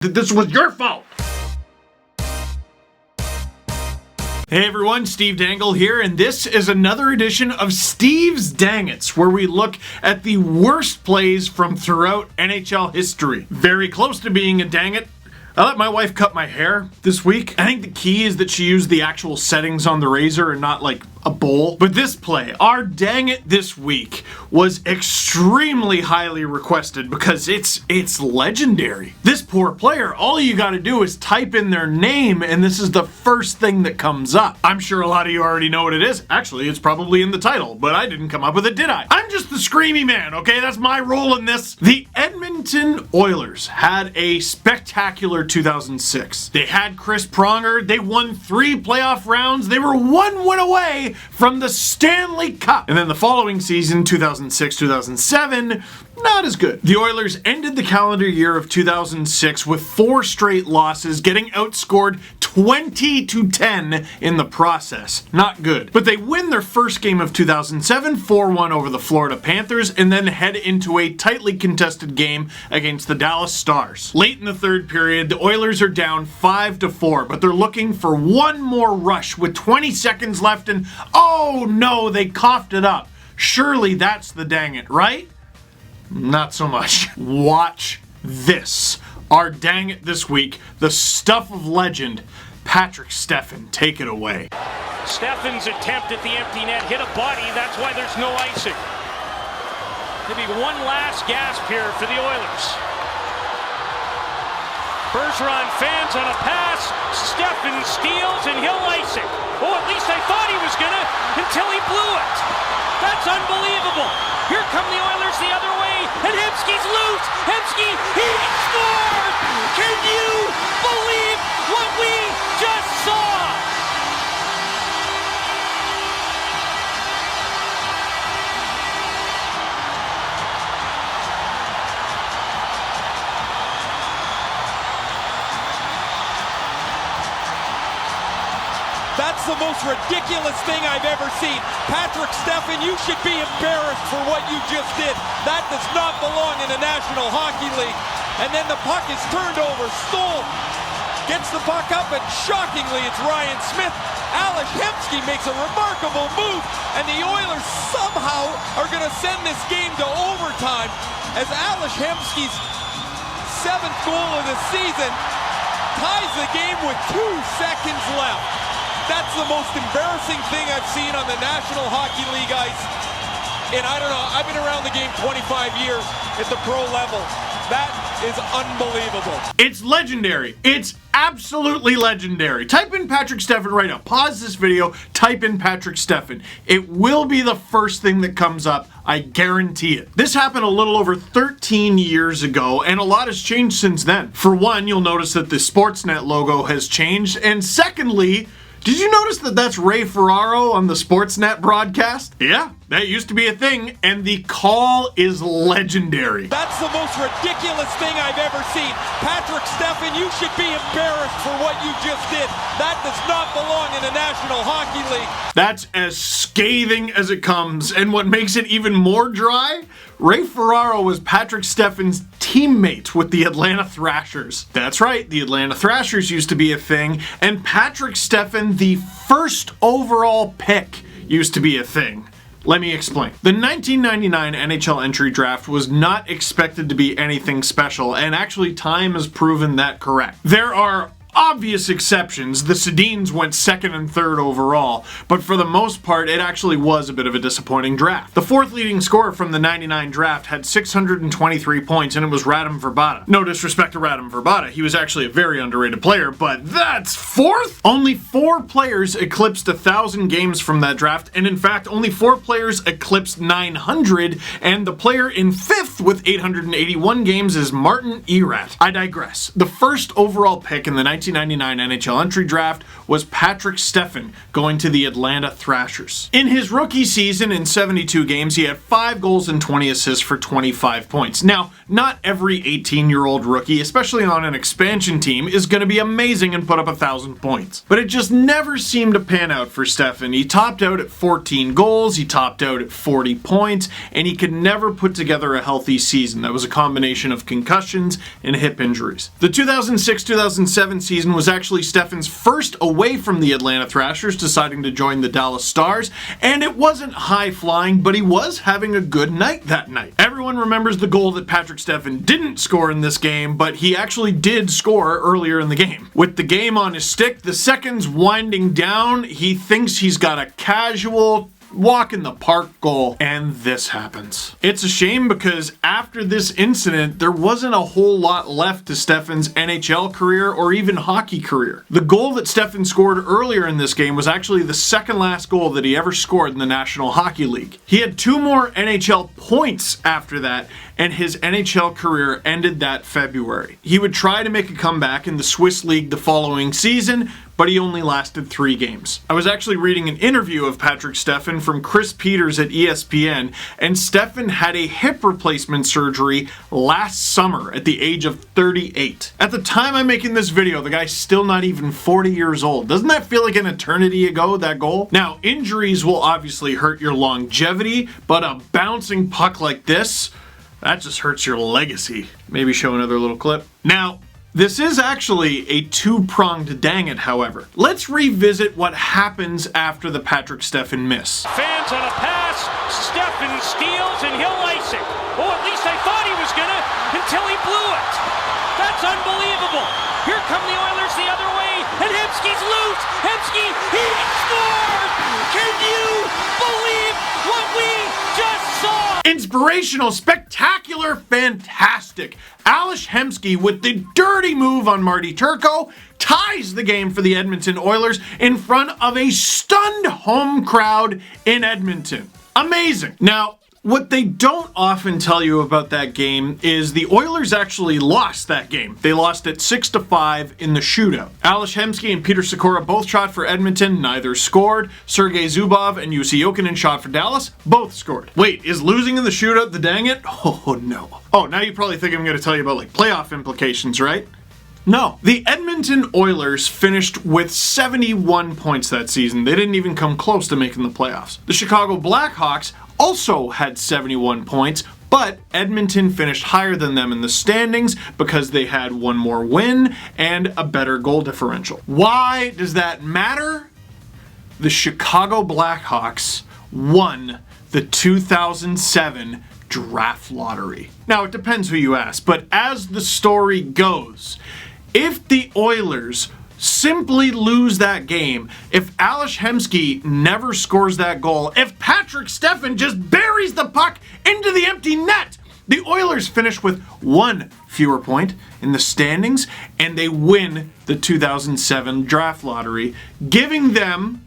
This was your fault. Hey everyone, Steve Dangle here, and this is another edition of Steve's Dangits, where we look at the worst plays from throughout NHL history. Very close to being a dangit. I let my wife cut my hair this week. I think the key is that she used the actual settings on the razor and not like a bowl. But this play, our dang it this week, was extremely highly requested because it's legendary. This poor player, all you gotta do is type in their name and this is the first thing that comes up. I'm sure a lot of you already know what it is. Actually, it's probably in the title, but I didn't come up with it, did I? I'm just the screamy man, okay? That's my role in this. The Edmonton Oilers had a spectacular 2006. They had Chris Pronger. They won 3 playoff rounds. They were 1 win away from the Stanley Cup. And then the following season, 2006-2007, not as good. The Oilers ended the calendar year of 2006 with 4 straight losses, getting outscored 20-10 in the process. Not good. But they win their first game of 2007, 4-1 over the Florida Panthers, and then head into a tightly contested game against the Dallas Stars. Late in the third period, the Oilers are down 5-4, but they're looking for one more rush with 20 seconds left, and oh no, they coughed it up. Surely that's the dang it, right? Not so much. Watch this. Our dang it this week, the stuff of legend, Patrik Stefan. Take it away. Stefan's attempt at the empty net hit a body, that's why there's no icing. Maybe one last gasp here for the Oilers. Bergeron fans on a pass, Stefan steals and he'll ice it. Oh, at least I thought he was gonna until he blew it. That's unbelievable. Here come the Oilers the other way, and Hemsky's loose. Hemsky, he scored! Can you believe what we just saw? That's the most ridiculous thing I've ever seen. Patrik Stefan, you should be embarrassed for what you just did. That does not belong in the National Hockey League. And then the puck is turned over. Stoll gets the puck up, and shockingly, it's Ryan Smith. Ales Hemsky makes a remarkable move, and the Oilers somehow are going to send this game to overtime as Ales Hemsky's 7th goal of the season ties the game with 2 seconds left. That's the most embarrassing thing I've seen on the National Hockey League ice. And I don't know, I've been around the game 25 years at the pro level. That is unbelievable. It's legendary. It's absolutely legendary. Type in Patrik Stefan right now. Pause this video, type in Patrik Stefan. It will be the first thing that comes up. I guarantee it. This happened a little over 13 years ago, and a lot has changed since then. For one, you'll notice that the Sportsnet logo has changed, and secondly, did you notice that that's Ray Ferraro on the Sportsnet broadcast? Yeah, that used to be a thing, and the call is legendary. That's the most ridiculous thing I've ever seen. Patrik Stefan, you should be embarrassed for what you just did. That does not belong in the National Hockey League. That's as scathing as it comes, and what makes it even more dry? Ray Ferraro was Patrik Stefan's teammate with the Atlanta Thrashers. That's right, the Atlanta Thrashers used to be a thing, and Patrik Stefan, the first overall pick, used to be a thing. Let me explain. The 1999 NHL entry draft was not expected to be anything special, and actually time has proven that correct. There are obvious exceptions. The Sedins went 2nd and 3rd overall, but for the most part, it actually was a bit of a disappointing draft. The 4th leading scorer from the 99 draft had 623 points, and it was Radim Vrbata. No disrespect to Radim Vrbata, he was actually a very underrated player, but that's 4th? Only 4 players eclipsed 1,000 games from that draft, and in fact, only 4 players eclipsed 900, and the player in 5th with 881 games is Martin Erat. I digress. The first overall pick in the 1999 NHL entry draft was Patrik Stefan, going to the Atlanta Thrashers. In his rookie season, in 72 games, he had 5 goals and 20 assists for 25 points. Now, not every 18-year-old rookie, especially on an expansion team, is going to be amazing and put up 1,000 points. But it just never seemed to pan out for Stefan. He topped out at 14 goals, he topped out at 40 points, and he could never put together a healthy season. That was a combination of concussions and hip injuries. The 2006-2007 season was actually Stefan's first away from the Atlanta Thrashers, deciding to join the Dallas Stars, and it wasn't high-flying, but he was having a good night that night. Everyone remembers the goal that Patrik Stefan didn't score in this game, but he actually did score earlier in the game. With the game on his stick, the seconds winding down, he thinks he's got a casual walk in the park goal, and this happens. It's a shame because after this incident, there wasn't a whole lot left to Stefan's NHL career or even hockey career. The goal that Stefan scored earlier in this game was actually the second last goal that he ever scored in the National Hockey League. He had 2 more NHL points after that, and his NHL career ended that February. He would try to make a comeback in the Swiss League the following season, but he only lasted 3 games. I was actually reading an interview of Patrik Stefan from Chris Peters at ESPN, and Stefan had a hip replacement surgery last summer at the age of 38. At the time I'm making this video, the guy's still not even 40 years old. Doesn't that feel like an eternity ago, that goal? Now, injuries will obviously hurt your longevity, but a bouncing puck like this, that just hurts your legacy. Maybe show another little clip. Now, this is actually a 2-pronged dang it, however. Let's revisit what happens after the Patrik Stefan miss. Fans on a pass, Stefan steals and he'll ice it. Oh, at least I thought he was gonna until he blew it. That's unbelievable. Here come the Oilers the other way, and Hemsky's loose. Hemsky, he scored! Can you believe what we just saw? Inspirational, spectacular, fantastic. Ales Hemsky with the dirty move on Marty Turco ties the game for the Edmonton Oilers in front of a stunned home crowd in Edmonton. Amazing. Now, what they don't often tell you about that game is the Oilers actually lost that game. They lost it 6-5 in the shootout. Ales Hemsky and Peter Sikora both shot for Edmonton, neither scored. Sergei Zubov and Jussi Jokinen shot for Dallas, both scored. Wait, is losing in the shootout the dang it? Oh no. Oh, now you probably think I'm going to tell you about like playoff implications, right? No. The Edmonton Oilers finished with 71 points that season. They didn't even come close to making the playoffs. The Chicago Blackhawks also had 71 points, but Edmonton finished higher than them in the standings because they had 1 more win and a better goal differential. Why does that matter? The Chicago Blackhawks won the 2007 draft lottery. Now, it depends who you ask, but as the story goes, if the Oilers simply lose that game, if Ales Hemsky never scores that goal, if Patrik Stefan just buries the puck into the empty net, the Oilers finish with 1 fewer point in the standings, and they win the 2007 draft lottery, giving them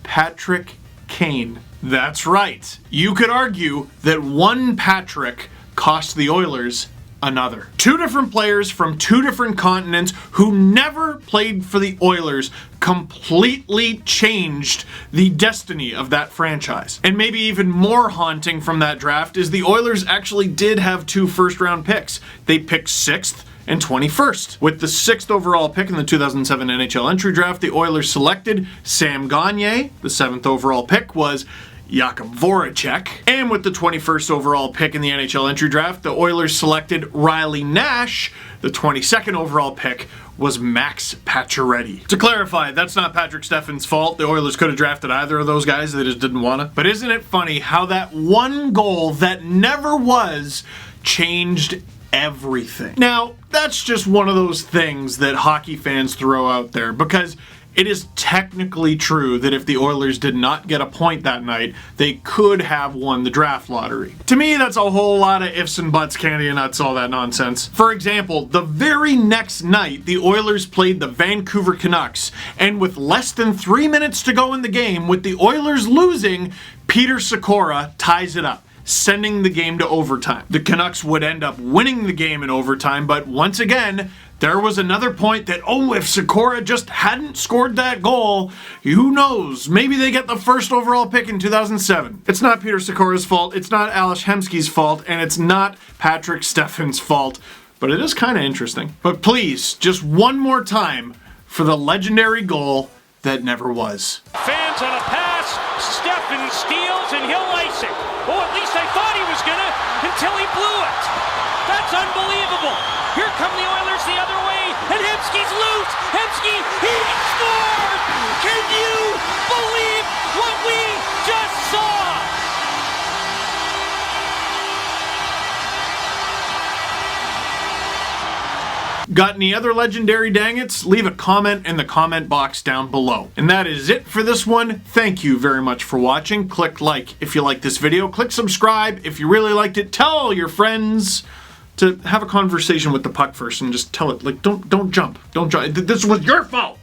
Patrick Kane. That's right. You could argue that one Patrick cost the Oilers another. 2 different players from 2 different continents who never played for the Oilers completely changed the destiny of that franchise. And maybe even more haunting from that draft is the Oilers actually did have 2 first-round picks. They picked 6th and 21st. With the 6th overall pick in the 2007 NHL entry draft, the Oilers selected Sam Gagner. The 7th overall pick was Jakub Voracek. And with the 21st overall pick in the NHL entry draft, the Oilers selected Riley Nash. The 22nd overall pick was Max Pacioretty. To clarify, that's not Patrik Stefan's fault. The Oilers could have drafted either of those guys. They just didn't want to. But isn't it funny how that one goal that never was changed everything? Now, that's just one of those things that hockey fans throw out there because it is technically true that if the Oilers did not get a point that night, they could have won the draft lottery. To me, that's a whole lot of ifs and buts, candy and nuts, all that nonsense. For example, the very next night, the Oilers played the Vancouver Canucks, and with less than 3 minutes to go in the game, with the Oilers losing, Peter Sikora ties it up, sending the game to overtime. The Canucks would end up winning the game in overtime, but once again, There was another point that, oh, if Sikora just hadn't scored that goal, who knows? Maybe they get the first overall pick in 2007. It's not Peter Sikora's fault, it's not Ales Hemsky's fault, and it's not Patrik Stefan's fault, but it is kind of interesting. But please, just one more time for the legendary goal that never was. Fans on a pass, Stefan steals and he'll ice it. Oh, at least I thought he was gonna until he blew it. That's unbelievable. Here come the Oilers the other way, and Hemsky's loose. Hemsky, he scored! Can you believe what we just saw? Got any other legendary dangets? Leave a comment in the comment box down below. And that is it for this one. Thank you very much for watching. Click like if you like this video. Click subscribe if you really liked it. Tell all your friends to have a conversation with the puck first and just tell it, like, don't jump. Don't jump. This was your fault.